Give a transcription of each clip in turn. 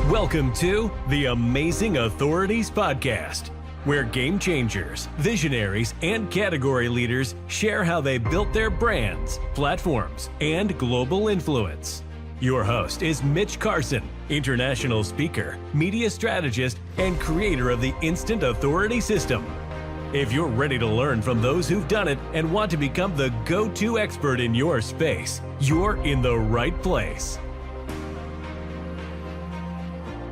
Welcome to the Amazing Authorities Podcast, where game changers, visionaries, and category leaders share how they built their brands, platforms, and global influence. Your host is Mitch Carson, international speaker, media strategist, and creator of the Instant Authority System. If you're ready to learn from those who've done it and want to become the go-to expert in your space, you're in the right place.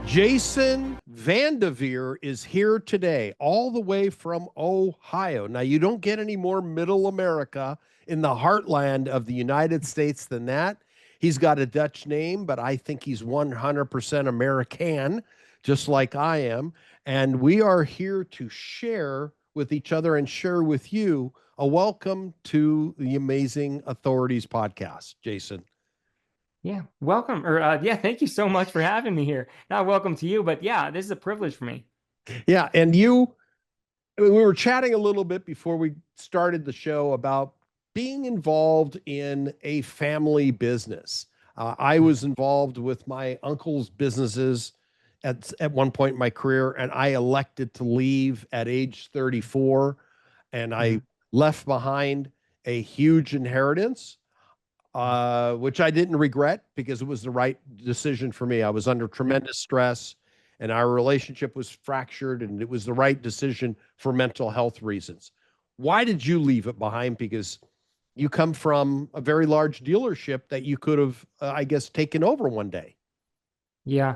Jason VanDevere is here today, all the way from Ohio. Now, you don't get any more middle America in the heartland of the United States than that. He's got a Dutch name, but I think he's 100% American, just like I am. And we are here to share with each other and share with you a welcome to the Amazing Authorities Podcast, Jason. Yeah, welcome. Thank you so much for having me here. Not welcome to you, but yeah, this is a privilege for me. Yeah, and we were chatting a little bit before we started the show about being involved in a family business. I was involved with my uncle's businesses at one point in my career, and I elected to leave at age 34, and I left behind a huge inheritance. Which I didn't regret because it was the right decision for me. I was under tremendous stress and our relationship was fractured, and it was the right decision for mental health reasons. Why did you leave it behind? Because you come from a very large dealership that you could have, I guess, taken over one day. Yeah.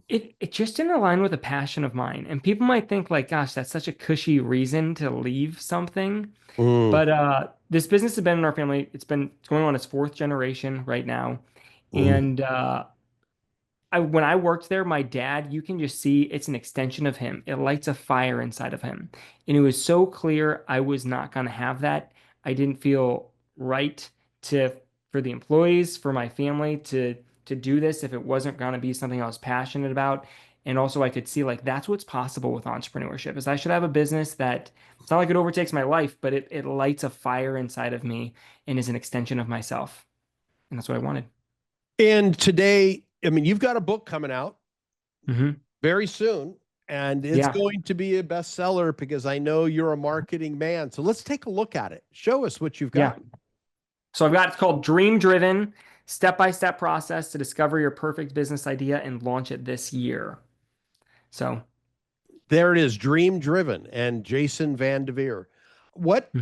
It just didn't align with a passion of mine. And people might think like, gosh, that's such a cushy reason to leave something. But this business has been in our family. It's going on its fourth generation right now. And when I worked there, my dad, you can just see it's an extension of him. It lights a fire inside of him. And it was so clear I was not going to have that. I didn't feel right for the employees, for my family to do this if it wasn't going to be something I was passionate about. And also I could see like that's what's possible with entrepreneurship is I should have a business that it's not like it overtakes my life, but it lights a fire inside of me and is an extension of myself. And that's what I wanted. And today, I mean, you've got a book coming out very soon, and it's going to be a bestseller because I know you're a marketing man. So let's take a look at it. Show us what you've got. Yeah. So it's called Dream Driven, step-by-step process to discover your perfect business idea and launch it this year. So there it is, Dream Driven, and Jason VanDevere. What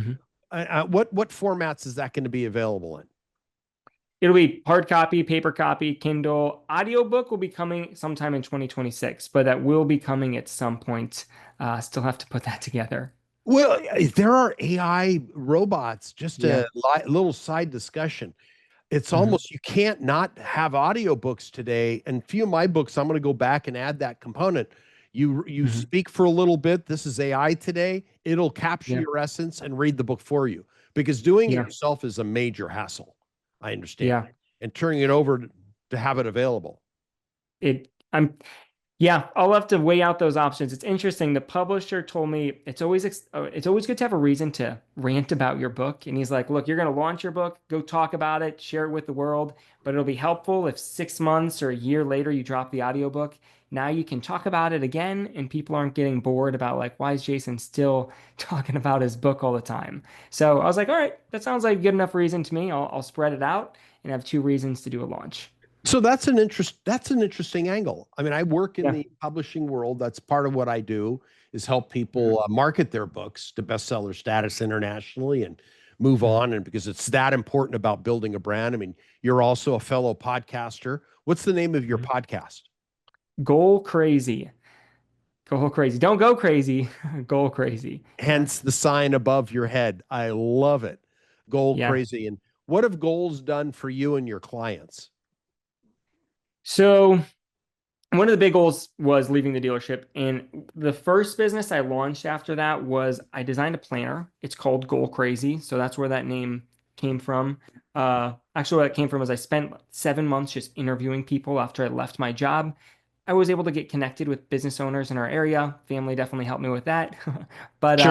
formats is that going to be available in? It'll be hard copy, paper copy, Kindle. Audiobook will be coming sometime in 2026, but that will be coming at some point. Still have to put that together. Well, there are AI robots, just a little side discussion. It's almost, you can't not have audiobooks today. And few of my books, I'm going to go back and add that component. You speak for a little bit. This is AI today. It'll capture your essence and read the book for you, because doing it yourself is a major hassle. I understand. Yeah. And turning it over to have it available. I'll have to weigh out those options. It's interesting. The publisher told me it's always good to have a reason to rant about your book. And he's like, look, you're going to launch your book, go talk about it, share it with the world, but it'll be helpful if 6 months or a year later you drop the audiobook. Now you can talk about it again and people aren't getting bored about like, why is Jason still talking about his book all the time? So I was like, all right, that sounds like a good enough reason to me. I'll spread it out and have 2 reasons to do a launch. So that's an interesting angle. I mean, I work in the publishing world. That's part of what I do, is help people market their books to bestseller status internationally and move on. And because it's that important about building a brand. I mean, you're also a fellow podcaster. What's the name of your podcast? Goal Crazy. Go crazy. Don't go crazy. Goal Crazy. Hence the sign above your head. I love it. Goal Crazy. And what have goals done for you and your clients? So one of the big goals was leaving the dealership. And the first business I launched after that was I designed a planner. It's called Goal Crazy. So that's where that name came from. Actually, where that came from is I spent 7 months just interviewing people after I left my job. I was able to get connected with business owners in our area. Family definitely helped me with that. But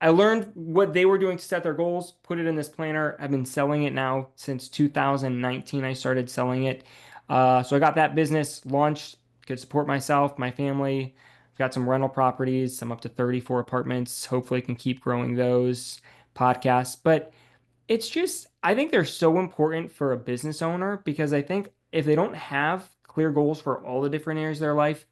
I learned what they were doing to set their goals, put it in this planner. I've been selling it now since 2019. I started selling it. So I got that business launched, could support myself, my family. I've got some rental properties, some up to 34 apartments. Hopefully, can keep growing those podcasts. But it's just, I think they're so important for a business owner because I think if they don't have clear goals for all the different areas of their life,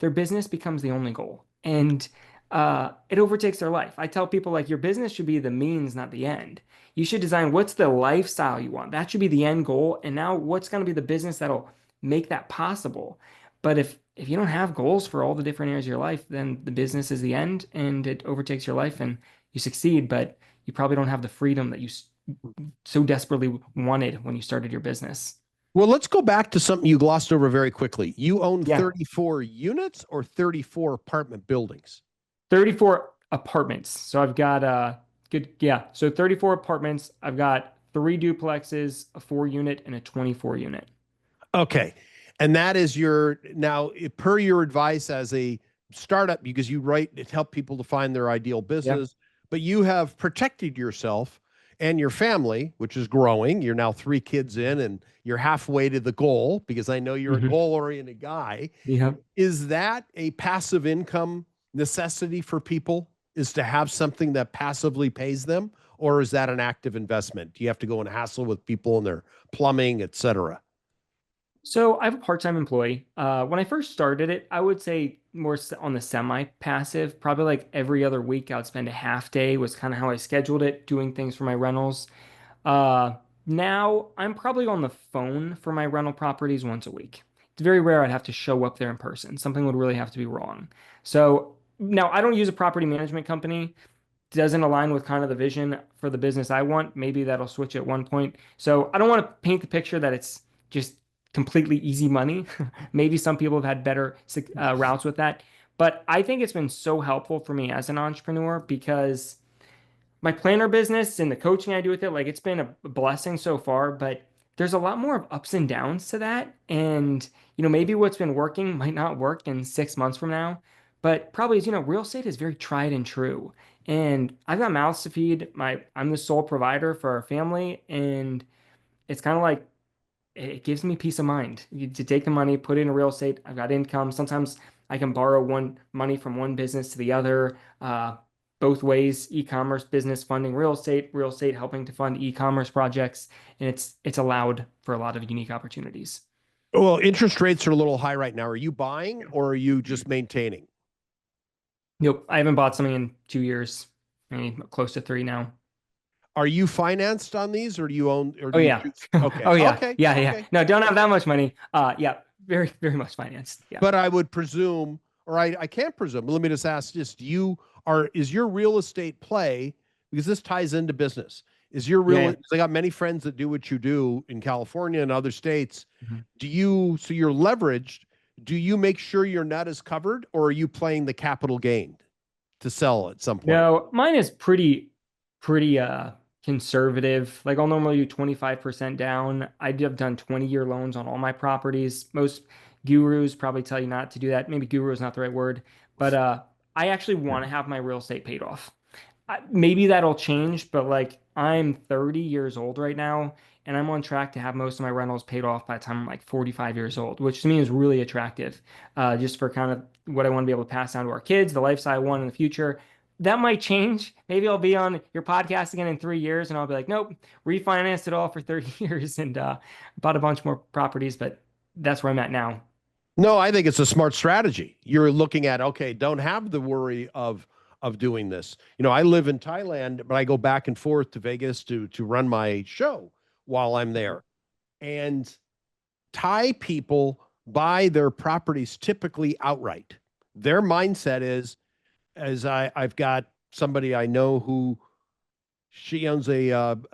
their business becomes the only goal. And it overtakes their life. I tell people, like, your business should be the means, not the end. You should design what's the lifestyle you want. That should be the end goal. And now what's going to be the business that'll make that possible. But if you don't have goals for all the different areas of your life, then the business is the end and it overtakes your life and you succeed, but you probably don't have the freedom that you so desperately wanted when you started your business. Well, let's go back to something you glossed over very quickly. You own Yeah. 34 units or 34 apartment buildings? 34 apartments. So I've got good, yeah. So 34 apartments. I've got 3 duplexes, a 4 unit, and a 24 unit. Okay. And that is your, now, per your advice as a startup, because you write to help people to find their ideal business, but you have protected yourself and your family, which is growing. You're now 3 kids in and you're halfway to the goal because I know you're a goal-oriented guy. Yeah. Is that a passive income necessity for people, is to have something that passively pays them? Or is that an active investment? Do you have to go and hassle with people and their plumbing, et cetera? So I have a part-time employee. When I first started it, I would say more on the semi-passive, probably like every other week I would spend a half day was kind of how I scheduled it, doing things for my rentals. Uh, Now I'm probably on the phone for my rental properties once a week. It's very rare I'd have to show up there in person. Something would really have to be wrong. So now I don't use a property management company. Doesn't align with kind of the vision for the business I want. Maybe that'll switch at one point. So I don't want to paint the picture that it's just completely easy money. Maybe some people have had better routes with that. But I think it's been so helpful for me as an entrepreneur because my planner business and the coaching I do with it, like it's been a blessing so far, but there's a lot more of ups and downs to that. And, maybe what's been working might not work in 6 months from now, but probably is, real estate is very tried and true. And I've got mouths to feed. I'm the sole provider for our family. And it's kind of like it gives me peace of mind to take the money, put it in real estate. I've got income. Sometimes I can borrow one money from one business to the other, both ways, e-commerce business funding real estate helping to fund e-commerce projects. And it's allowed for a lot of unique opportunities. Well, interest rates are a little high right now. Are you buying or are you just maintaining? Nope, I haven't bought something in 2 years. I mean, close to 3 now. Are you financed on these or do you own, or Oh do you yeah. choose? Okay. Oh yeah. Okay. Yeah, Okay. yeah. No, don't have that much money. Yeah, very, very much financed. Yeah. But I would presume, or I can't presume, but let me just ask this. Is your real estate play, because this ties into business, is your real, Yeah. I got many friends that do what you do in California and other states. Mhm. So you're leveraged. Do you make sure your net is covered or are you playing the capital gain to sell at some point? No, mine is pretty conservative. Like I'll normally do 25% down. Have done 20-year loans on all my properties. Most gurus probably tell you not to do that. Maybe guru is not the right word, but I actually want to have my real estate paid off. Maybe that'll change, but like I'm 30 years old right now, and I'm on track to have most of my rentals paid off by the time I'm like 45 years old, which to me is really attractive, just for kind of what I want to be able to pass down to our kids, the lifestyle I want in the future. That might change. Maybe I'll be on your podcast again in 3 years, and I'll be like, nope, refinanced it all for 30 years and bought a bunch more properties, but that's where I'm at now. No, I think it's a smart strategy. You're looking at, okay, don't have the worry of doing this. I live in Thailand, but I go back and forth to Vegas to run my show while I'm there. And Thai people buy their properties typically outright. Their mindset is, as I've got somebody I know who she owns an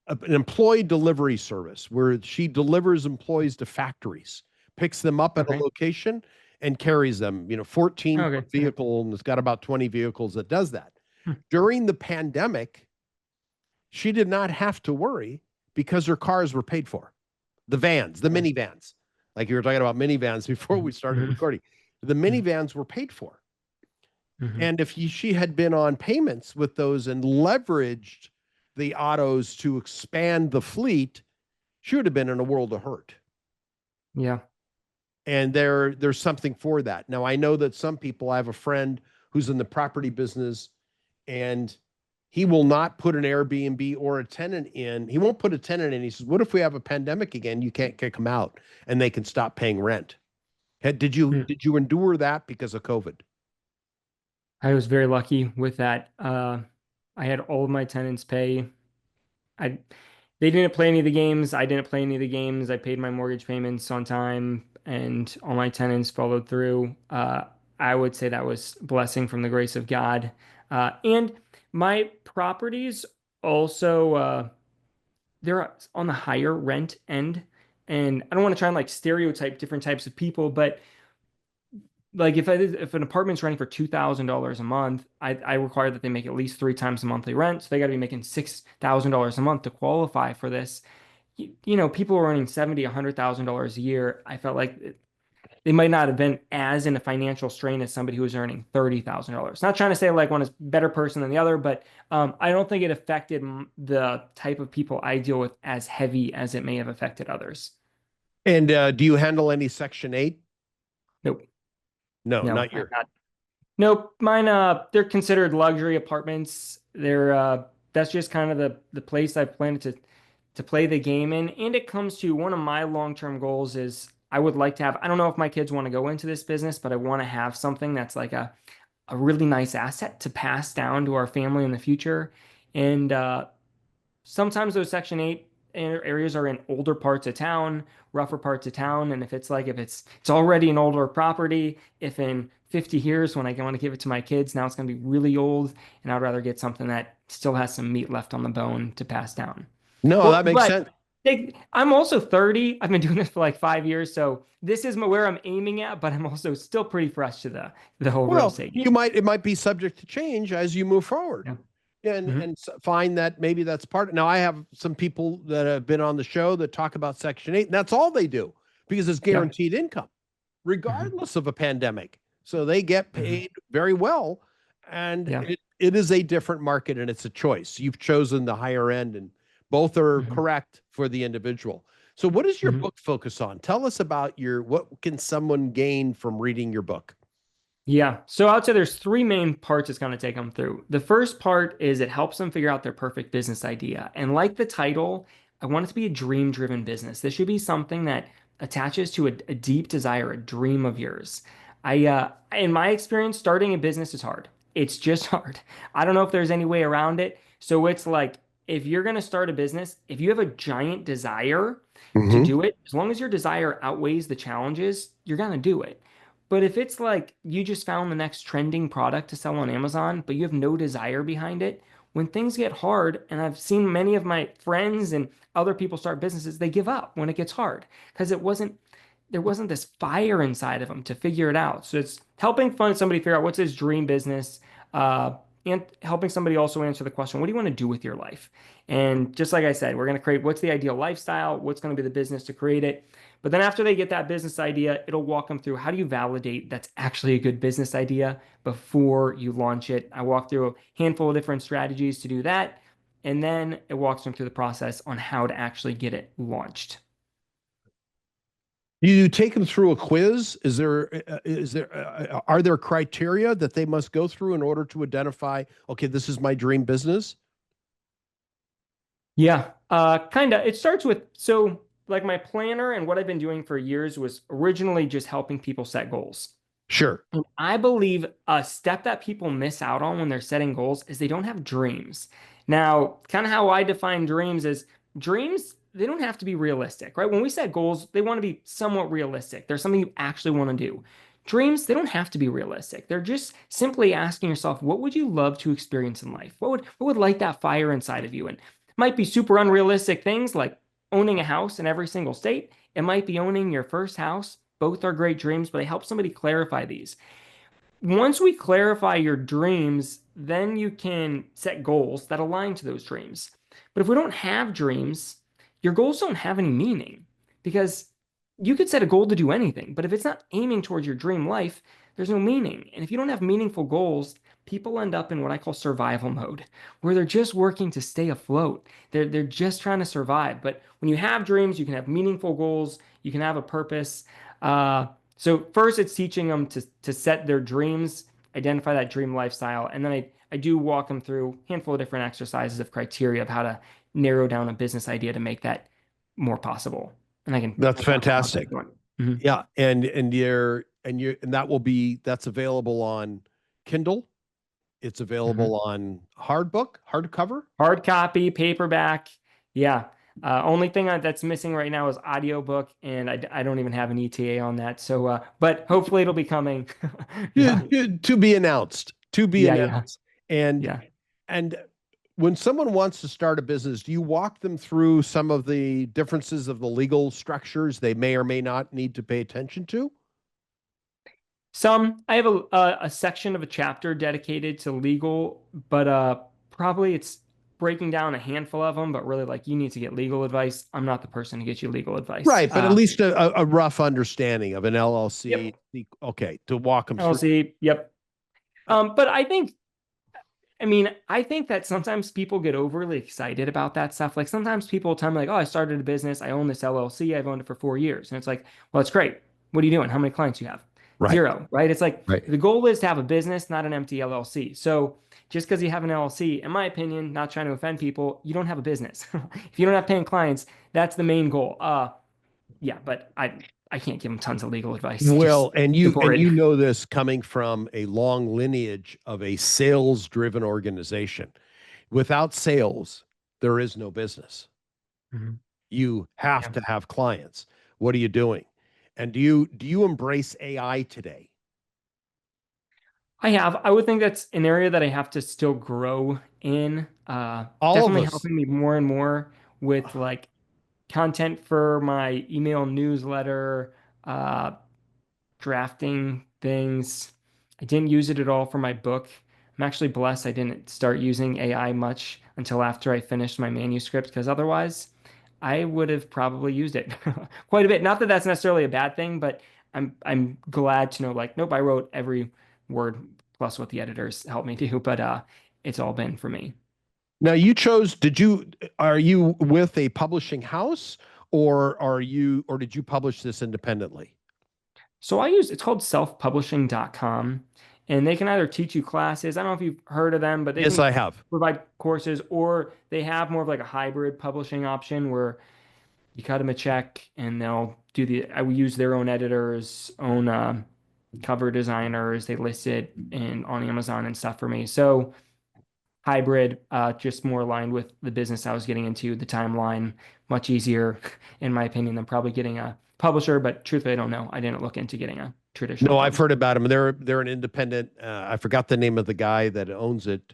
employee delivery service where she delivers employees to factories, picks them up at a Okay. location and carries them, 14 per Okay. vehicle, and it's got about 20 vehicles that does that. Hmm. During the pandemic, she did not have to worry because her cars were paid for. The vans, the minivans, like you were talking about minivans before we started recording, the minivans were paid for. And if she had been on payments with those and leveraged the autos to expand the fleet, she would have been in a world of hurt. Yeah. And there's something for that. Now I know that some people, I have a friend who's in the property business, and he will not put an Airbnb or a tenant in. He won't put a tenant in. He says, what if we have a pandemic again? You can't kick them out and they can stop paying rent. Did you endure that because of COVID? I was very lucky with that. I had all of my tenants pay. I They didn't play any of the games. I didn't play any of the games. I paid my mortgage payments on time, and all my tenants followed through. I would say that was a blessing from the grace of God. And my properties also they're on the higher rent end. And I don't want to try and like stereotype different types of people, but like if an apartment's renting for $2,000 a month, I require that they make at least three times the monthly rent. So they got to be making $6,000 a month to qualify for this. People are earning 70, $100,000 a year. I felt like they might not have been as in a financial strain as somebody who was earning $30,000. Not trying to say like one is a better person than the other, but I don't think it affected the type of people I deal with as heavy as it may have affected others. And do you handle any Section 8? Nope. No, No, not I'm your. not. Nope, mine they're considered luxury apartments. They're that's just kind of the place I've planned to play the game in. And it comes to one of my long-term goals is I would like to have, I don't know if my kids want to go into this business, but I want to have something that's like a really nice asset to pass down to our family in the future. And sometimes those Section 8 areas are in older parts of town, rougher parts of town. And if it's already an older property, if in 50 years when I want to give it to my kids, now it's going to be really old, and I'd rather get something that still has some meat left on the bone to pass down. No, Well, that makes but sense. I'm also 30. I've been doing this for like 5 years, so this is where I'm aiming at, but I'm also still pretty fresh to the whole real Well, estate game. it might be subject to change as you move forward. Yeah. And Mhm. find that maybe that's part. Now I have some people that have been on the show that talk about Section 8, and that's all they do because it's Yeah. guaranteed income, Mhm. regardless of a pandemic. So they get Mhm. paid very well, and Yeah. it is a different market and it's a choice. You've chosen the higher end, and both are Mhm. correct for the individual. So what does your Mhm. book focus on? Tell us about what can someone gain from reading your book? Yeah. So I'd say there's three main parts it's going to take them through. The first part is it helps them figure out their perfect business idea. And like the title, I want it to be a dream-driven business. This should be something that attaches to a deep desire, a dream of yours. In my experience, starting a business is hard. It's just hard. I don't know if there's any way around it. So it's like if you're going to start a business, if you have a giant desire to Hmm. do it, as long as your desire outweighs the challenges, you're going to do it. But if it's like you just found the next trending product to sell on Amazon, but you have no desire behind it, when things get hard, and I've seen many of my friends and other people start businesses, they give up when it gets hard because there wasn't this fire inside of them to figure it out. So it's helping find somebody figure out what's his dream business, uh, and helping somebody also answer the question, what do you want to do with your life? And just like I said, we're going to create what's the ideal lifestyle, what's going to be the business to create it. But then after they get that business idea, it'll walk them through how do you validate that's actually a good business idea before you launch it. I walk through a handful of different strategies to do that. And then it walks them through the process on how to actually get it launched. You take them through a quiz. Are there criteria that they must go through in order to identify, okay, this is my dream business? Yeah, kind of. It starts with so like my planner and what I've been doing for years was originally just helping people set goals. Sure. And I believe a step that people miss out on when they're setting goals is they don't have dreams. Now, kind of how I define dreams is dreams, they don't have to be realistic, right? When we set goals, they want to be somewhat realistic. There's something you actually want to do. Dreams, they don't have to be realistic. They're just simply asking yourself, what would you love to experience in life? What would light that fire inside of you? And it might be super unrealistic things like owning a house in every single state. It might be owning your first house. Both are great dreams, but they help somebody clarify these. Once we clarify your dreams, then you can set goals that align to those dreams. But if we don't have dreams, your goals don't have any meaning because you could set a goal to do anything, but if it's not aiming towards your dream life, there's no meaning. And if you don't have meaningful goals, people end up in what I call survival mode, where they're just working to stay afloat. They're just trying to survive. But when you have dreams, you can have meaningful goals, you can have a purpose. So first, it's teaching them to set their dreams, identify that dream lifestyle, and then I do walk them through a handful of different exercises of criteria of how to narrow down a business idea to make that more possible. And I can That's talk about that if fantastic. you want. Mhm. Yeah, and that's available on Kindle. It's Mhm. available on hardcover. Hard copy, paperback. Yeah. Only thing that's missing right now is audiobook, and I don't even have an ETA on that. So, but hopefully it'll be coming. Yeah. To be announced. To be Yeah. Yeah. announced. And Yeah. and when someone wants to start a business, do you walk them through some of the differences of the legal structures they may or may not need to pay attention to? I have a section of a chapter dedicated to legal, but probably it's breaking down a handful of them, but really like you need to get legal advice. I'm not the person to get you legal advice. Right, but at least a rough understanding of an LLC. Yep. Okay, to walk them through. LLC. Yep. But I think that sometimes people get overly excited about that stuff. Like sometimes people tell me like, "Oh, I started a business. I own this LLC. I've owned it for 4 years." And it's like, "Well, it's great. What are you doing? How many clients do you have?" Right, Zero, right? It's like right. the goal is to have a business, not an empty LLC. So just because you have an LLC, in my opinion, not trying to offend people, you don't have a business. If you don't have paying clients, that's the main goal. Yeah, but I can't give them tons of legal advice. Just Well, and important. you know this coming from a long lineage of a sales-driven organization. Without sales, there is no business. Mhm. You have Yeah. to have clients. What are you doing? And do you embrace AI today? I have. I would think that's an area that I have to still grow in. All of Definitely us. helping me more and more with like content for my email newsletter, uh, drafting things. I didn't use it at all for my book. I'm actually blessed I didn't start using AI much until after I finished my manuscript, because otherwise I would have probably used it quite a bit. Not that that's necessarily a bad thing, but I'm glad to know like, nope, I wrote every word plus what the editors helped me do, but it's all been for me. Now are you with a publishing house or did you publish this independently? So it's called selfpublishing.com, and they can either teach you classes. I don't know if you've heard of them, but they Yes, can I have. provide courses, or they have more of like a hybrid publishing option where you cut them a check and I will use their own editors, own cover designers. They list it on Amazon and stuff for me. So hybrid, just more aligned with the business I was getting into, the timeline, much easier, in my opinion, than probably getting a publisher. But truthfully, I don't know. I didn't look into getting a traditional No, I've publisher. heard about them. They're an independent. I forgot the name of the guy that owns it.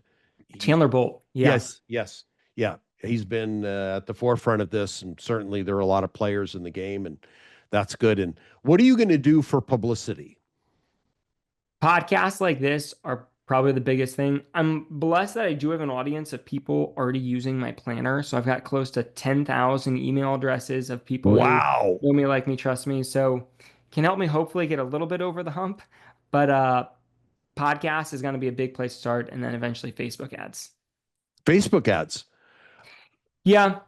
Chandler Bolt. Yeah. Yes, yes, yeah. He's been at the forefront of this, and certainly there are a lot of players in the game, and that's good. And what are you going to do for publicity? Podcasts like this are probably the biggest thing. I'm blessed that I do have an audience of people already using my planner. So I've got close to 10,000 email addresses of people who Wow. know me, like me, trust me. So can help me hopefully get a little bit over the hump. But podcast is going to be a big place to start, and then eventually Facebook ads. Facebook ads. Yeah.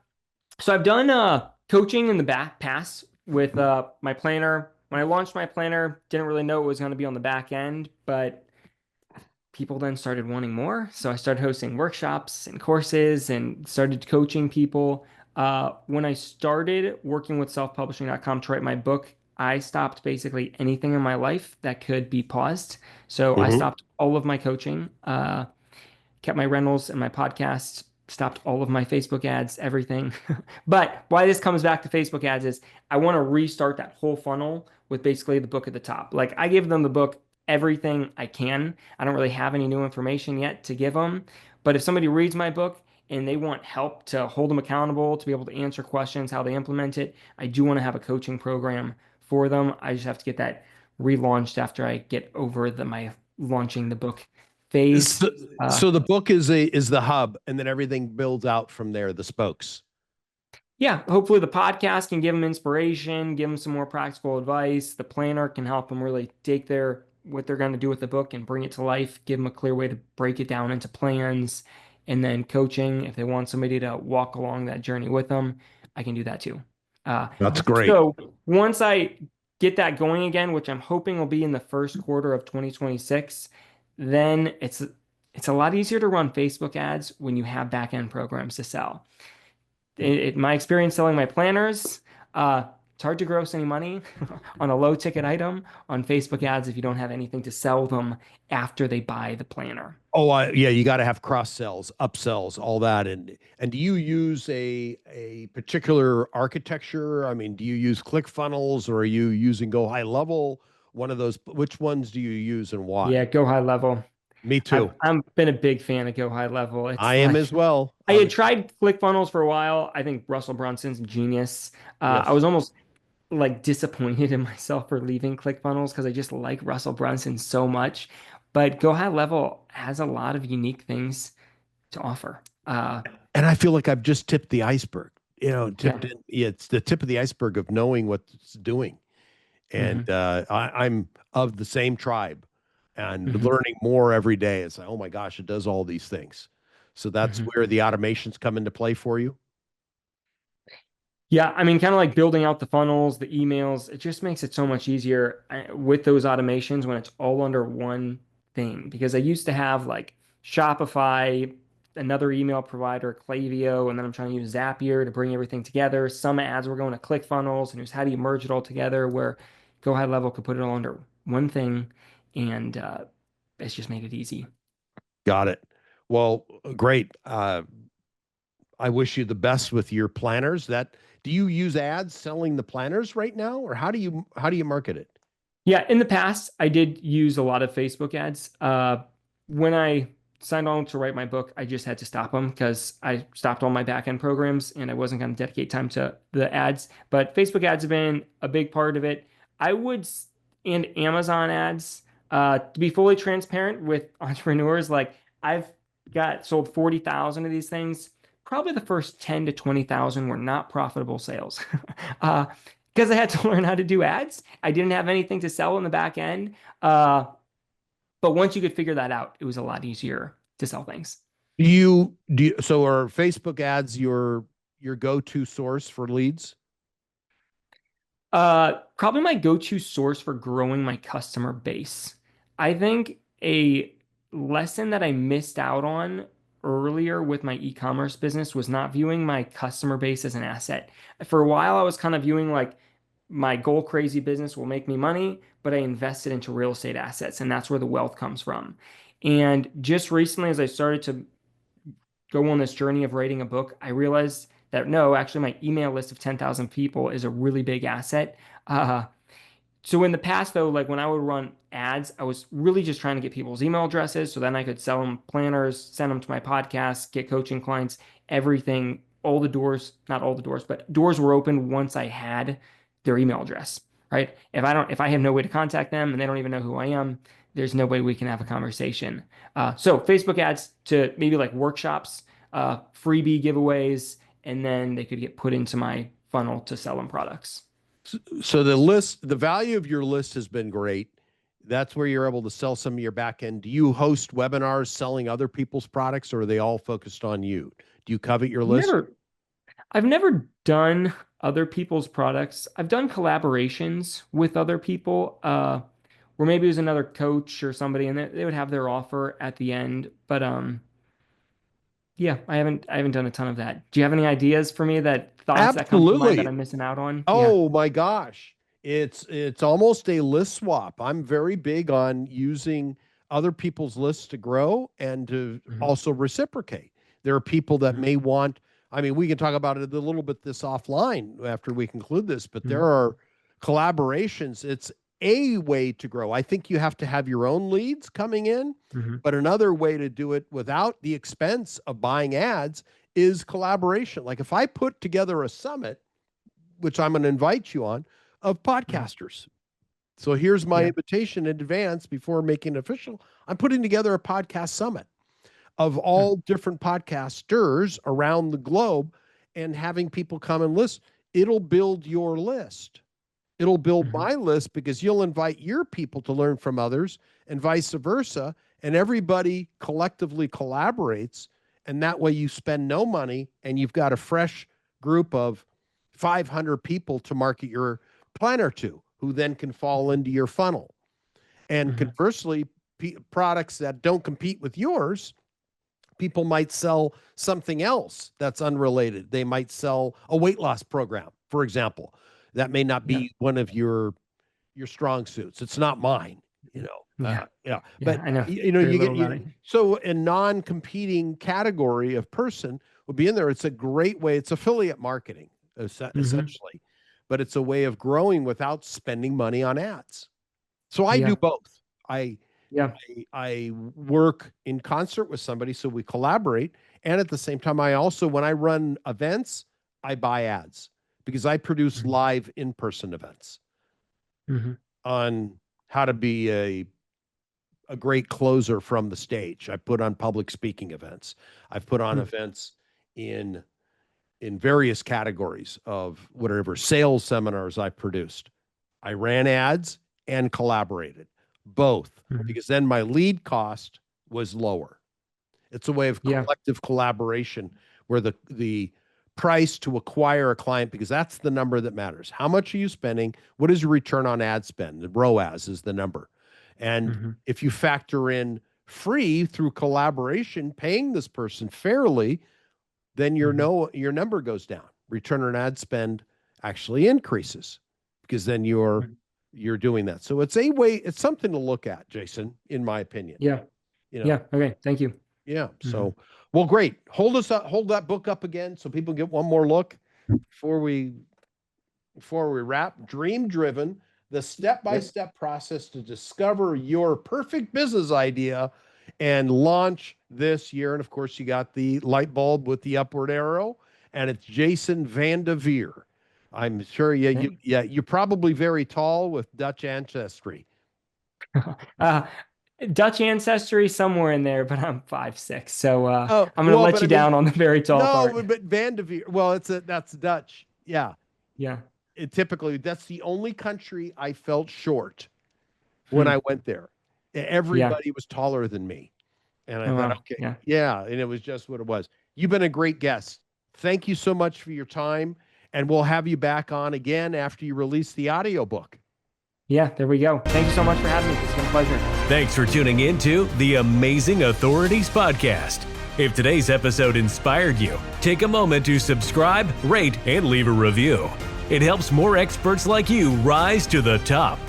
So I've done coaching in the back pass with my planner. When I launched my planner, didn't really know it was going to be on the back end, but people then started wanting more. So I started hosting workshops and courses and started coaching people. When I started working with selfpublishing.com to write my book, I stopped basically anything in my life that could be paused. So I Mhm. stopped all of my coaching, kept my rentals and my podcast, stopped all of my Facebook ads, everything. But why this comes back to Facebook ads is I want to restart that whole funnel with basically the book at the top. Like I give them the book everything I can. I don't really have any new information yet to give them. But if somebody reads my book and they want help to hold them accountable, to be able to answer questions, how they implement it, I do want to have a coaching program for them. I just have to get that relaunched after I get over my launching the book phase. So, Uh, so the book is the hub, and then everything builds out from there. The spokes. Yeah, hopefully the podcast can give them inspiration, give them some more practical advice. The planner can help them really take their what they're going to do with the book and bring it to life, give them a clear way to break it down into plans, and then coaching. If they want somebody to walk along that journey with them, I can do that too. Uh, That's great. so once I get that going again, which I'm hoping will be in the first quarter of 2026, then it's a lot easier to run Facebook ads when you have back end programs to sell. My experience selling my planners, it's hard to gross any money on a low ticket item on Facebook ads if you don't have anything to sell them after they buy the planner. Oh, yeah, you got to have cross sells, upsells, all that. And do you use a particular architecture? I mean, do you use ClickFunnels or are you using Go High Level? One of those. Which ones do you use and why? Yeah, go high level. Me I've too. I'm been a big fan of go high level. I It's am like as well. I had tried ClickFunnels for a while. I think Russell Brunson's a genius. I Yes. was almost like disappointed in myself for leaving ClickFunnels because I just like Russell Brunson so much. But Go High Level has a lot of unique things to offer. And I feel like I've just tipped the iceberg. You know, Yeah. tipped in. Yeah, it's the tip of the iceberg of knowing what it's doing. And hmm I'm of the same tribe and hmm learning more every day. It's like, oh my gosh, it does all these things. So that's hmm where the automations come into play for you. Yeah, I mean, kind of like building out the funnels, the emails, it just makes it so much easier with those automations when it's all under one thing. Because I used to have like Shopify, another email provider, Klaviyo, and then I'm trying to use Zapier to bring everything together. Some ads were going to ClickFunnels, and it was how do you merge it all together where Go High Level could put it all under one thing, and it's just made it easy. Got it. Well, great. I wish you the best with your planners. That do you use ads selling the planners right now, or how do you market it? Yeah, in the past, I did use a lot of Facebook ads. When I signed on to write my book, I just had to stop them because I stopped all my backend programs and I wasn't going to dedicate time to the ads. But Facebook ads have been a big part of it. I would, and Amazon ads, to be fully transparent with entrepreneurs, like I've got sold 40,000 of these things. Probably the first 10 to 20,000 were not profitable sales. uh, because I had to learn how to do ads. I didn't have anything to sell in the back end. But once you could figure that out, it was a lot easier to sell things. So are Facebook ads your go-to source for leads? Probably my go-to source for growing my customer base. I think a lesson that I missed out on earlier with my e-commerce business was not viewing my customer base as an asset. For a while, I was kind of viewing like my goal crazy business will make me money, but I invested into real estate assets, and that's where the wealth comes from. And just recently, as I started to go on this journey of writing a book, I realized that no, actually, my email list of 10,000 people is a really big asset. Uh, so in the past, though, like when I would run ads, I was really just trying to get people's email addresses so then I could sell them planners, send them to my podcast, get coaching clients, everything, all the doors, not all the doors, but doors were open once I had their email address, right? If I have no way to contact them and they don't even know who I am, there's no way we can have a conversation. So Facebook ads to maybe like workshops, freebie giveaways, and then they could get put into my funnel to sell them products. So the value of your list has been great. That's where you're able to sell some of your back end. Do you host webinars selling other people's products, or are they all focused on you? Do you covet your list? Never I've never done other people's products. I've done collaborations with other people, where maybe it was another coach or somebody, and they would have their offer at the end. But yeah, I haven't done a ton of that. Do you have any ideas for me that thoughts that come to mind that Absolutely. I'm missing out on? Yeah. Oh my gosh. It's almost a list swap. I'm very big on using other people's lists to grow and to hmm also reciprocate. There are people that hmm may want, I mean, we can talk about it a little bit this offline after we conclude this, but there hmm are collaborations. It's a way to grow. I think you have to have your own leads coming in, hmm but another way to do it without the expense of buying ads is collaboration. Like if I put together a summit, which I'm going to invite you on, of hmm podcasters. So here's my Yeah. invitation in advance before making it official. I'm putting together a podcast summit of Mm. all different podcasters around the globe. and having people come and list, it'll build your list. It'll build my list because you'll invite your people to learn from others and vice versa. And everybody collectively collaborates. And that way you spend no money and you've got a fresh group of 500 people to market your planner to, who then can fall into your funnel. And conversely, products that don't compete with yours, people might sell something else that's unrelated. They might sell a weight loss program, for example. That may not be one of your strong suits. It's not mine, you know. But I know. you get so a non-competing category of person will be in there. It's a great way. It's affiliate marketing essentially, but it's a way of growing without spending money on ads. So I do both. I work in concert with somebody, so we collaborate. And at the same time, I also, when I run events, I buy ads because I produce live in-person events on how to be a great closer from the stage. I put on public speaking events. I've put on events in various categories of whatever sales seminars I produced. I ran ads and collaborated both because then my lead cost was lower. It's a way of collective collaboration where the price to acquire a client, because that's the number that matters. How much are you spending? What is your return on ad spend? The ROAS is the number. And if you factor in free through collaboration, paying this person fairly, then your number goes down. Return on ad spend actually increases because then you're doing that. So it's it's something to look at, Jason, in my opinion. Okay. Thank you. So, well, great. Hold that book up again so people get one more look before we wrap. Dream Driven, the step-by-step process to discover your perfect business idea and launch this year. And of course, you got the light bulb with the upward arrow, and it's Jason VanDevere. I'm sure you're probably very tall with Dutch ancestry. Dutch ancestry somewhere in there, but I'm 5'6", so I'm going to let you down on the very tall part. No, but VanDevere, well, that's Dutch. Yeah. Typically, that's the only country I felt short when I went there. Everybody was taller than me. And I thought, okay, and it was just what it was. You've been a great guest. Thank you so much for your time. And we'll have you back on again after you release the audiobook. Yeah, there we go. Thank you so much for having me. It's been a pleasure. Thanks for tuning in to the Amazing Authorities Podcast. If today's episode inspired you, take a moment to subscribe, rate, and leave a review. It helps more experts like you rise to the top.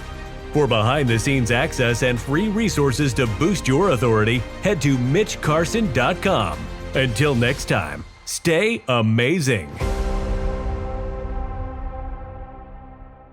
For behind-the-scenes access and free resources to boost your authority, head to MitchCarson.com. Until next time, stay amazing.